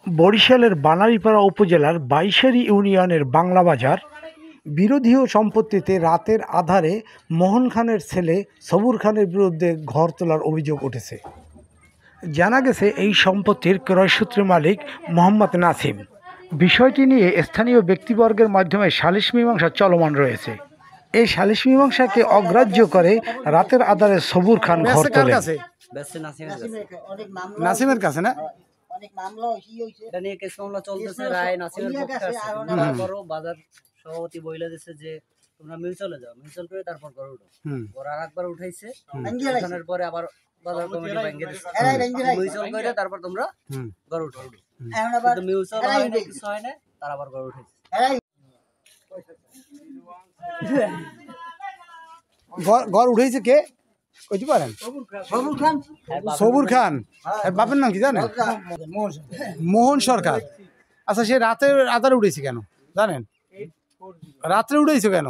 বরিশালের বানারীপাড়া উপজেলার বাইশারী ইউনিয়নের বাংলা বাজার বিরোধীয় সম্পত্তিতে রাতের আধারে মোহন খানের ছেলে সবুর খানের বিরুদ্ধে ঘর তোলার অভিযোগ উঠেছে। জানা গেছে এই সম্পত্তির ক্রয়সূত্রে মালিক মোহাম্মদ নাসিম। বিষয়টি নিয়ে স্থানীয় ব্যক্তিবর্গের মাধ্যমে সালিশ মীমাংসা চলমান রয়েছে। এই সালিশ মীমাংসাকে অগ্রাহ্য করে রাতের আধারে সবুর খান ঘর তোলেন। নাসিমের কাছে না অনেক মামলা হইছে, এটা নিয়ে কেস মামলা চলতেছে। রায় নাসিমের পক্ষে আছে। তারপরও বাজার সভাপতি বইলা দিছে যে তোমরা মিউচুয়ালে যাও, মিউচুয়াল করে তারপর ঘর উঠো। ঘর আরেকবার উঠাইছে, উঠানোর পরে আবার বাজার কমিটি ভাঙিয়ে দিছে। মিউচুয়াল করে তারপর তোমরা ঘর উঠো। কিন্তু মিউচুয়াল হয় না, কিছু হয় না, তার আবার ঘর উঠাইছে। ঘর উঠাইছে কে কইতে পারেন? সবুর খান। বাপের নাম কি জানেন? মোহন সরকার। আচ্ছা, সে রাতে আধারে উঠেছে কেন জানেন? রাত্রে উঠেছে কেন?